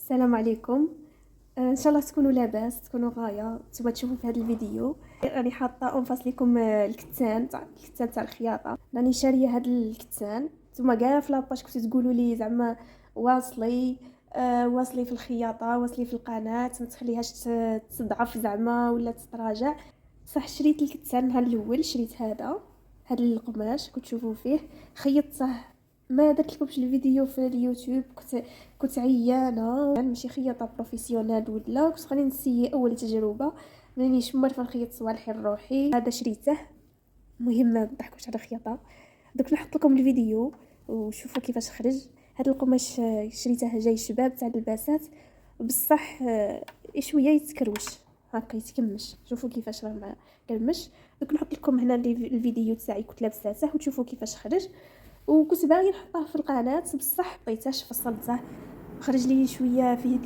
السلام عليكم. ان شاء الله تكونوا لاباس، تكونوا غايه. نتوما تشوفوا في هذا الفيديو راني حاطه اونفاس لكم الكتان تاع الخياطه. راني شاريه هذا الكتان. نتوما كاع في لاباج كنتو تقولوا لي زعما واصلي واصلي في الخياطه، واصلي في القناه، ما تخليهاش تضعف زعما ولا تتراجع. صح، شريت الكتان النهار الاول، شريت هذا القماش كنت تشوفوا فيه، خيطته. ما درت لكمش الفيديو في اليوتيوب، كنت عيانه، ماشي خياطه بروفيسيونال ولا كنت غادي نسيي اول تجربه. ماني شمر فنخيط صوالحي لروحي. هذا شريته. مهم ما نضحكوش على الخياطه. دوك نحط لكم الفيديو وشوفوا كيفاش خرج. هذا القماش شريته جاي شباب تاع اللباسات، بصح شويه يتكروش هكا، يتكمش. شوفوا كيفاش راه مع كرمش. دوك نحط لكم هنا الفيديو تاعي كنت لابساته وتشوفوا كيفاش خرج. وكنت باغي نحطه في القناه بصح بطيتاش، فصلته. خرج لي شويه فيه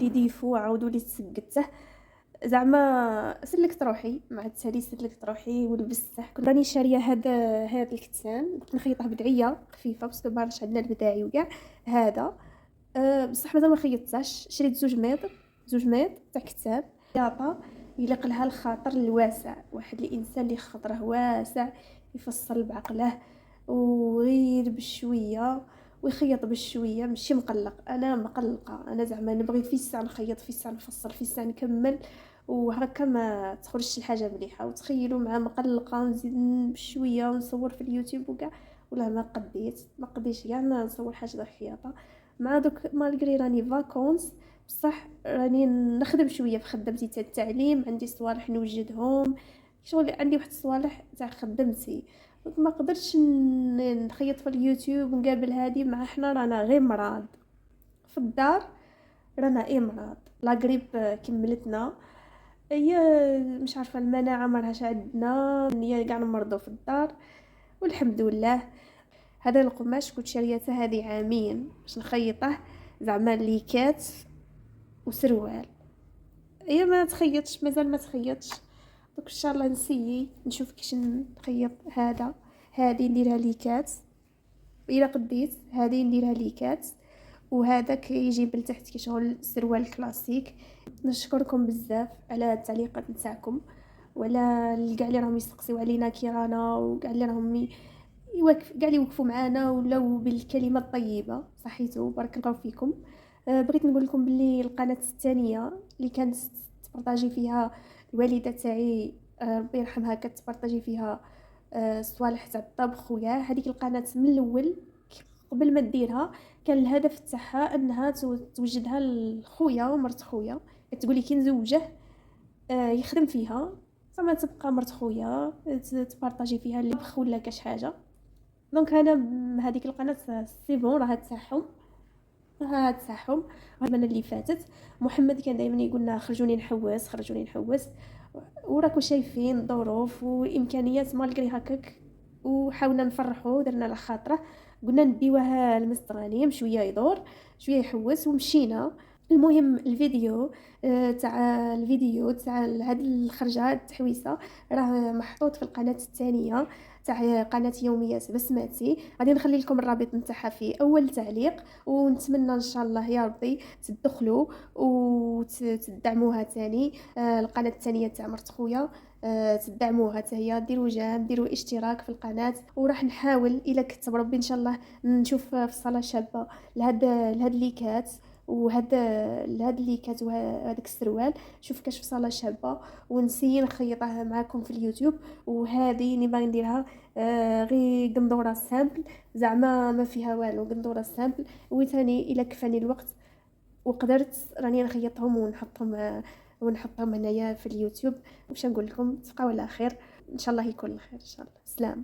ديفو عاودوا لي تسقته. زعما سلكت روحي مع التالي، سلكت روحي ولبسته. كنت راني شاريه هذا الكتان، كنت نخيطه بدعيه خفيفه بس ما عندنا البداعي وكاع هذا. بصح مازال ما خيطتهاش. شريت زوج ميط تاع كتاب خياطه يليق لها الخاطر الواسع. واحد الانسان اللي خاطره واسع يفصل بعقله وغير بشويه ويخيط بشويه، ماشي مقلق. انا مقلقه، انا زعما نبغي في الساعه نخيط، في الساعه نفصل، في الساعه نكمل، وهكا ما تخرجش الحاجه مليحه. وتخيلوا مع مقلقه نزيد بشويه ونصور في اليوتيوب وكاع، ولا ما قديتش كاع نصور حاجه ديال الخياطه. مع دوك مالغري راني فاكونس، بصح راني نخدم شويه في خدمتي تاع التعليم. عندي صوالح نوجدهم، شغل عندي واحد الصوالح تاع خدمتي. ما قدرتش نخيط في اليوتيوب ونقابل هادي. مع حنا رانا غير مرض في الدار، رانا مرض. لا غريب كملتنا. هي مش عارفه المناعه ما راهاش عندنا، هي كاع نمرضوا في الدار والحمد لله. هذا القماش كنت شاريته هذه عامين باش نخيطه، زعما ليكات وسروال. هي ما تخيطش، مازال ما تخيطش. دوك ان شاء الله نسيي نشوف كيش نخيط هذه نديرها ليكات. الا قديت هذه نديرها ليكات، وهذا كيجيب لتحت كي شغل سروال كلاسيك. نشكركم بزاف على التعليقات نتاعكم، ولا كاع اللي راهم يسقسيو علينا كي رانا، وكاع اللي راهم كاع اللي وقفوا معنا ولو بالكلمه الطيبه. صحيتو، بارك الله فيكم. بغيت نقول لكم باللي القناه الثانيه اللي كانت تبارطاجي فيها الوالده تاعي، ربي يرحمها، كتبارطاجي فيها صوالح تاع الطبخ ويا هذيك القناه من الاول قبل ما ديرها. كان الهدف تاعها انها توجدها لخويا ومرت خويا. تقولي كي نزوجه يخدم فيها، زعما تبقى مرت خويا تبارطاجي فيها اللي بخ ولا كاش حاجه. دونك انا هذيك القناه سي بون راها تاعهم. السمانه اللي فاتت محمد كان دائما يقول لنا خرجوني نحوس. وراكم شايفين الظروف وامكانيات مالغري هكاك، وحاولنا نفرحوا، درنا على خاطره. قلنا نديوها المستغانم، شويه يدور شويه يحوس ومشينا. المهم الفيديو تاع هاد الخرجه، هاد التحويسه، راه محطوط في القناه الثانيه تاع قناه يوميات بسماتي. غادي نخلي لكم الرابط نتاعها في اول تعليق. ونتمنى ان شاء الله يا ربي تدخلوا وتدعموها تاني. القناه الثانيه تاع مرت خويا، تدعموها حتى هي، ديروا جيم، ديروا اشتراك في القناه. وراح نحاول الى كتب ربي ان شاء الله نشوف في الصاله شابه لهاد ليكات لهاد الليكات وهذاك السروال. شوف كاش في صاله شابه ونسي نخيطها معكم في اليوتيوب. وهذه اللي باغي نديرها غير قندوره سامبل، زعما ما فيها والو، قندوره سامبل. وثاني الا كفاني الوقت وقدرت راني نخيطهم ونحطهم هنايا في اليوتيوب. واش نقول لكم، تبقاو على خير ان شاء الله، يكون الخير ان شاء الله. سلام.